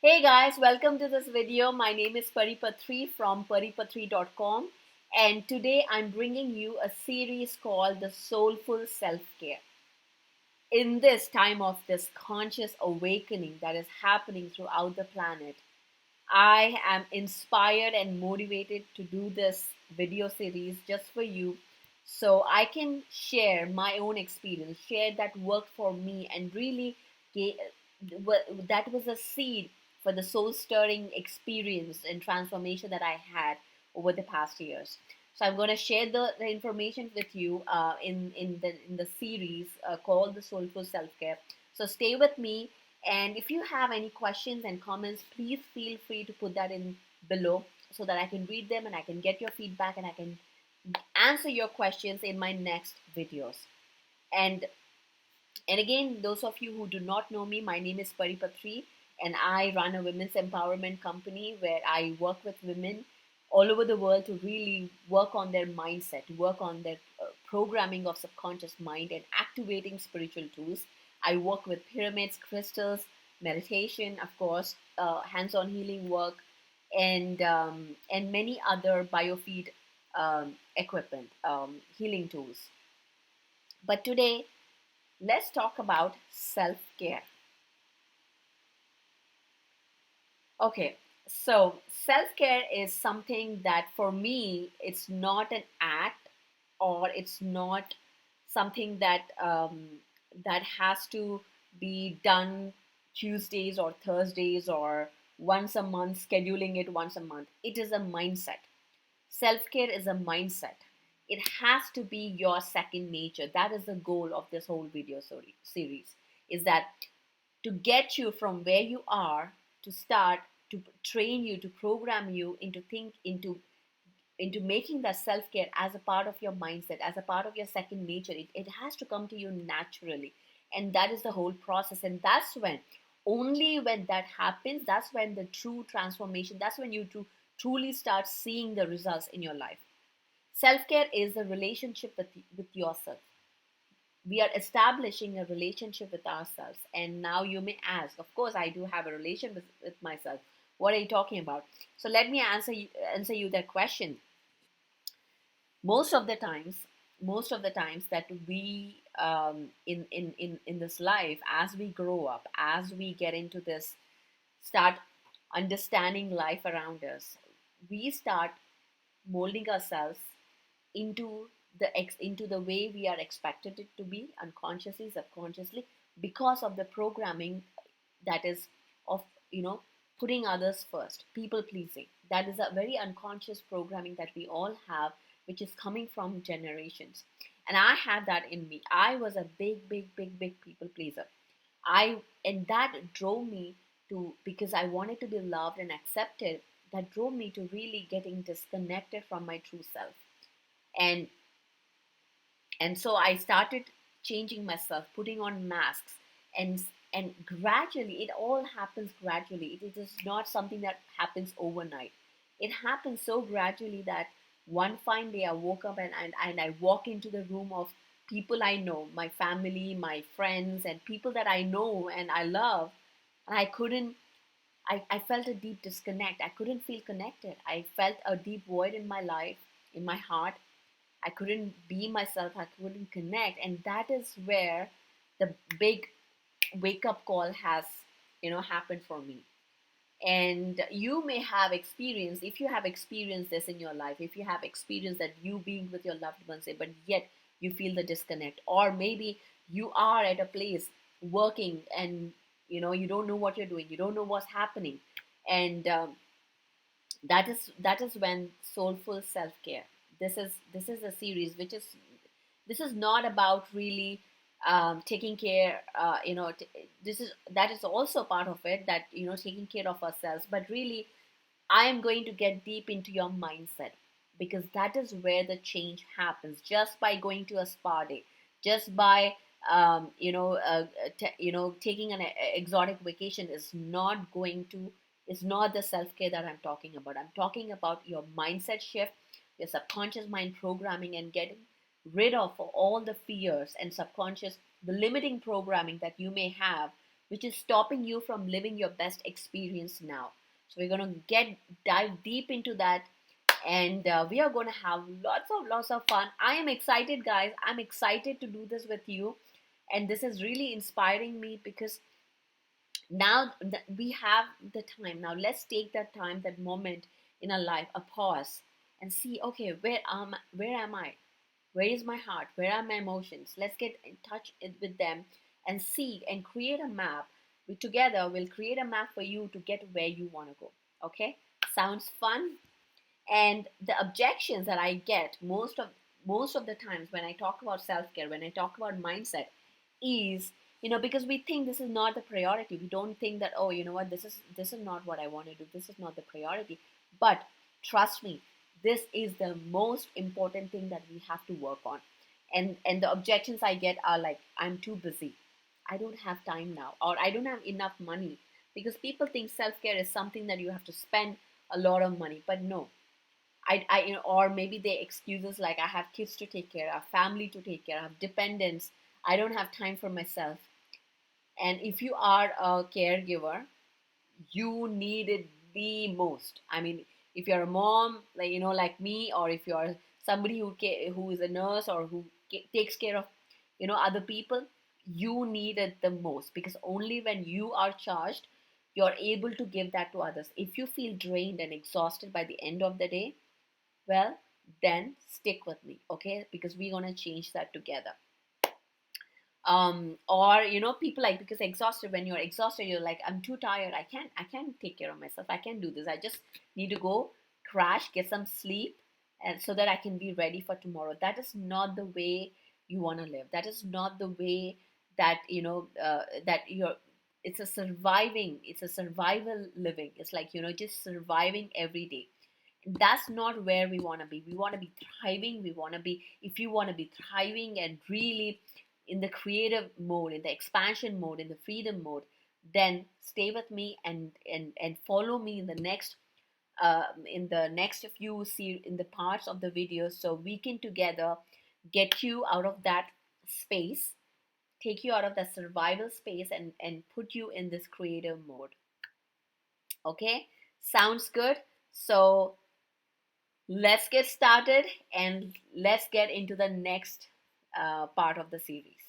Hey guys, welcome to this video. My name is Patri from paripatri.com, and today I'm bringing you a series called the Soulful Self-Care. In this time of this conscious awakening that is happening throughout the planet, I am inspired and motivated to do this video series just for you so I can share my own experience, share that worked for me, and really that was a seed for the soul stirring experience and transformation that I had over the past years. So I'm going to share the information with you in the series called the Soulful Self-Care. So stay with me, and if you have any questions and comments, please feel free to put that in below so that I can read them and I can get your feedback and I can answer your questions in my next videos. And and again, those of you who do not know me, my name is Patri, and I run a women's empowerment company where I work with women all over the world to really work on their mindset, work on their programming of subconscious mind and activating spiritual tools. I work with pyramids, crystals, meditation, of course, hands-on healing work, and many other biofeed equipment, healing tools. But today, let's talk about self-care. Okay, so self-care is something that for me, it's not an act, or it's not something that has to be done Tuesdays or Thursdays or once a month, scheduling it once a month. It is a mindset. Self-care is a mindset. It has to be your second nature. That is the goal of this whole video series, is that to get you from where you are, to start to train you, to program you into making that self-care as a part of your mindset, as a part of your second nature. It has to come to you naturally, and that is the whole process. And that's when, only when that happens, that's when the true transformation, that's when you truly start seeing the results in your life. Self-care is the relationship with yourself. We are establishing a relationship with ourselves. And now you may ask, of course I do have a relationship with myself, what are you talking about? So let me answer you that question. Most of the times that we in this life, as we grow up, as we get into this, start understanding life around us, we start molding ourselves into the way we are expected it to be, unconsciously, subconsciously, because of the programming that is of putting others first, people pleasing. That is a very unconscious programming that we all have, which is coming from generations. And I had that in me. I was a big people pleaser. And that drove me to, because I wanted to be loved and accepted, that drove me to really getting disconnected from my true self. And and so I started changing myself, putting on masks, and and gradually, it all happens gradually. It is not something that happens overnight. It happens so gradually that one fine day I woke up, and I walk into the room of people I know, my family, my friends, and people that I know and I love, and I felt a deep disconnect. I couldn't feel connected. I felt a deep void in my life, in my heart. I couldn't be myself. I couldn't connect. And that is where the big wake up call has, happened for me. And you may have experienced, if you have experienced this in your life, if you have experienced that you being with your loved ones, but yet you feel the disconnect, or maybe you are at a place working and you don't know what you're doing, you don't know what's happening, and that is when Soulful Self-Care. This is a series which is, this is not about really taking care. This is, that is also part of it, that taking care of ourselves. But really, I am going to get deep into your mindset, because that is where the change happens. Just by going to a spa day, just by taking an exotic vacation is not going to, is not the self-care that I'm talking about. I'm talking about your mindset shift, your subconscious mind programming, and getting rid of all the fears and subconscious, the limiting programming that you may have which is stopping you from living your best experience now. So we're going to dive deep into that, and we are going to have lots of fun. I am excited, guys. I'm excited to do this with you, and this is really inspiring me because now that we have the time. Now let's take that time, that moment in our life, a pause, and see, okay, where am I, where is my heart, where are my emotions? Let's get in touch with them and see and create a map. We together will create a map for you to get where you want to go. Okay, sounds fun. And the objections that I get most of the times when I talk about self-care, when I talk about mindset, is, because we think this is not the priority. We don't think that, oh, you know what, this is not what I want to do, this is not the priority. But trust me, this is the most important thing that we have to work on. And the objections I get are like, I'm too busy, I don't have time now, or I don't have enough money. Because people think self-care is something that you have to spend a lot of money, but no. Or maybe they excuses like, I have kids to take care, I have family to take care, I have dependents, I don't have time for myself. And if you are a caregiver, you need it the most. I mean, if you're a mom, like, like me, or if you're somebody who is a nurse, or who takes care of, other people, you need it the most, because only when you are charged, you're able to give that to others. If you feel drained and exhausted by the end of the day, well, then stick with me, okay? Because we're gonna change that together. Or people like, because exhausted, when you're exhausted, you're like, I'm too tired, I can't take care of myself, I can't do this, I just need to go crash, get some sleep, and so that I can be ready for tomorrow. That is not the way you want to live. That is not the way that that you're it's a survival living. It's like, just surviving every day. That's not where we want to be. We want to be thriving. We want to be, if you want to be thriving and really in the creative mode, in the expansion mode, in the freedom mode, then stay with me, and follow me in the next few in the parts of the video, so we can together get you out of that space, take you out of that survival space, and put you in this creative mode. Okay, sounds good. So let's get started, and let's get into the next part of the series.